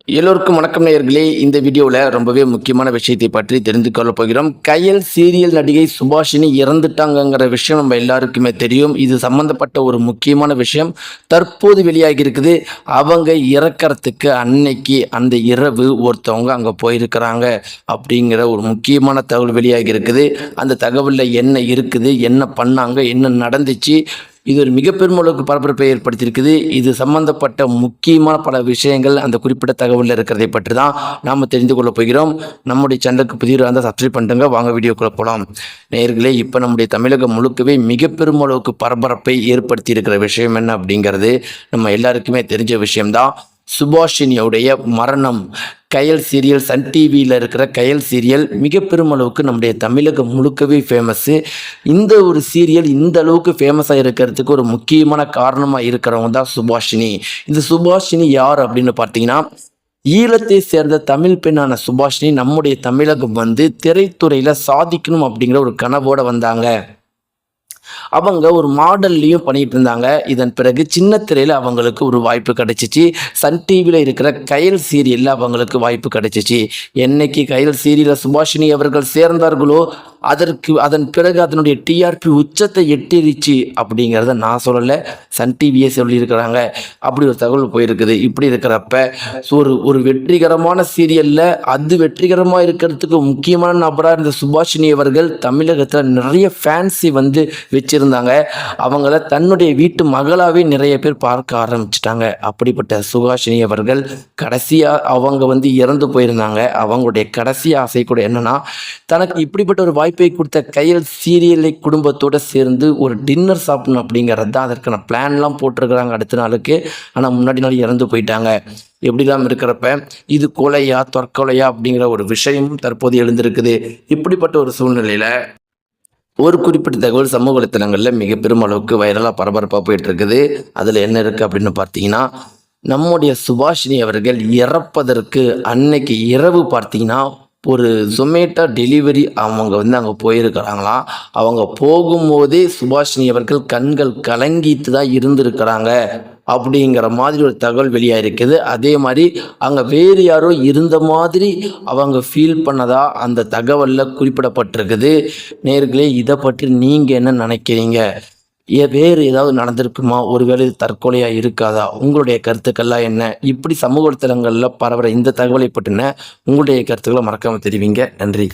எல்லோருக்கும் வணக்கம் நேயர்களே. இந்த வீடியோவில் ரொம்பவே முக்கியமான விஷயத்தை பற்றி தெரிந்து கொள்ள போகிறோம். கயல் சீரியல் நடிகை சுபாஷினி இறந்துட்டாங்கங்கிற விஷயம் நம்ம எல்லாருக்குமே தெரியும். இது சம்பந்தப்பட்ட ஒரு முக்கியமான விஷயம் தற்போது வெளியாகி இருக்குது. அவங்க இறக்கறதுக்கு அன்னைக்கு அந்த இரவு ஒருத்தவங்க அங்கே போயிருக்கிறாங்க அப்படிங்கிற ஒரு முக்கியமான தகவல் வெளியாகி இருக்குது. அந்த தகவலில் என்ன இருக்குது, என்ன பண்ணாங்க, என்ன நடந்துச்சு, இது ஒரு மிகப்பெரும் அளவுக்கு பரபரப்பை ஏற்படுத்தியிருக்குது. இது சம்பந்தப்பட்ட முக்கியமான பல விஷயங்கள் அந்த குறிப்பிட்ட தகவலில் இருக்கிறதை பற்றி தான் நாம் தெரிந்து கொள்ள போகிறோம். நம்முடைய சேனலுக்கு புதிய இருந்தால் சப்ஸ்கிரைப் பண்ணுங்க. வாங்க வீடியோக்குள்ள போகலாம். நேயர்களே, இப்போ நம்முடைய தமிழகம் முழுக்கவே மிகப்பெரும் அளவுக்கு பரபரப்பை ஏற்படுத்தி இருக்கிற விஷயம் என்ன அப்படிங்கிறது நம்ம எல்லாருக்குமே தெரிஞ்ச விஷயம்தான். சுபாஷினியோடைய மரணம். கயல் சீரியல், சன் டிவியில் இருக்கிற கயல் சீரியல் மிக பெருமளவுக்கு நம்முடைய தமிழகம் முழுக்கவே ஃபேமஸ்ஸு. இந்த ஒரு சீரியல் இந்த அளவுக்கு ஃபேமஸாக இருக்கிறதுக்கு ஒரு முக்கியமான காரணமாக இருக்கிறவங்க தான் சுபாஷினி. இந்த சுபாஷினி யார் அப்படின்னு பார்த்தீங்கன்னா, ஈழத்தை சேர்ந்த தமிழ் பெண்ணான சுபாஷினி நம்முடைய தமிழகம் திரைத்துறையில் சாதிக்கணும் அப்படிங்கிற ஒரு கனவோடு வந்தாங்க. அவங்க ஒரு மாடல்லையும் பண்ணிட்டு இருந்தாங்க. இதன் பிறகு சின்ன திரையில் அவங்களுக்கு ஒரு வாய்ப்பு கிடைச்சிச்சு. சன் டிவியில் இருக்கிற கயல் சீரியலில் அவங்களுக்கு வாய்ப்பு கிடைச்சிச்சு. என்னைக்கு கயல் சீரியலில் சுபாஷினி அவர்கள் சேர்ந்தார்களோ அதன் பிறகு அதனுடைய டிஆர்பி உச்சத்தை எட்டிருச்சு அப்படிங்கிறத நான் சொல்லலை, சன் டிவியே சொல்லியிருக்கிறாங்க. அப்படி ஒரு தகவல் போயிருக்குது. இப்படி இருக்கிறப்ப ஒரு வெற்றிகரமான சீரியலில் அது வெற்றிகரமாக இருக்கிறதுக்கு முக்கியமான நபராக இருந்த சுபாஷினி அவர்கள் தமிழகத்தில் நிறைய ஃபேன்ஸி வச்சுருந்தாங்க. அவங்கள தன்னுடைய வீட்டு மகளாகவே நிறைய பேர் பார்க்க ஆரம்பிச்சிட்டாங்க. அப்படிப்பட்ட சுபாஷினி அவர்கள் கடைசியாக அவங்க இறந்து போயிருந்தாங்க. அவங்களுடைய கடைசி ஆசை கூட என்னன்னா, தனக்கு இப்படிப்பட்ட ஒரு வாய்ப்பை கொடுத்த கயல் சீரியலை குடும்பத்தோடு சேர்ந்து ஒரு டின்னர் சாப்பிடணும் அப்படிங்கிறது தான். அதற்கான பிளான்லாம் போட்டிருக்கிறாங்க அடுத்த நாளுக்கு. ஆனால் முன்னாடி நாள் இறந்து போயிட்டாங்க. எப்படிலாம் இருக்கிறப்ப இது கொலையா தற்கொலையா அப்படிங்கிற ஒரு விஷயமும் தற்போது எழுந்திருக்குது. இப்படிப்பட்ட ஒரு சூழ்நிலையில் ஒரு குறிப்பிட்ட தகவல் சமூக வலைத்தளங்களில் மிக பெரும் அளவுக்கு வைரலாக பரபரப்பாக போயிட்டு இருக்குது. அதில் என்ன இருக்குது அப்படின்னு பார்த்தீங்கன்னா, நம்முடைய சுபாஷினி அவர்கள் இறப்பதற்கு அன்னைக்கு இரவு பார்த்தீங்கன்னா ஒரு ஜொமேட்டோ டெலிவரி அவங்க அங்கே போயிருக்கிறாங்களாம். அவங்க போகும்போதே சுபாஷினி அவர்கள் கண்கள் கலங்கிட்டு தான் இருந்திருக்கிறாங்க அப்படிங்கிற மாதிரி ஒரு தகவல் வெளியாக இருக்குது. அதே மாதிரி அங்கே வேறு யாரோ இருந்த மாதிரி அவங்க ஃபீல் பண்ணதா அந்த தகவலில் குறிப்பிடப்பட்டிருக்குது. நேர்களே, இதை பற்றி நீங்கள் என்ன நினைக்கிறீங்க? வேறு ஏதாவது நடந்திருக்குமா? ஒருவேளை இது தற்கொலையாக இருக்காதா? உங்களுடைய கருத்துக்கள்லாம் என்ன? இப்படி சமூக வலைத்தளங்களில் பரவுற இந்த தகவலை பற்றின உங்களுடைய கருத்துக்களை மறக்காமல் தெரிவிங்க. நன்றி.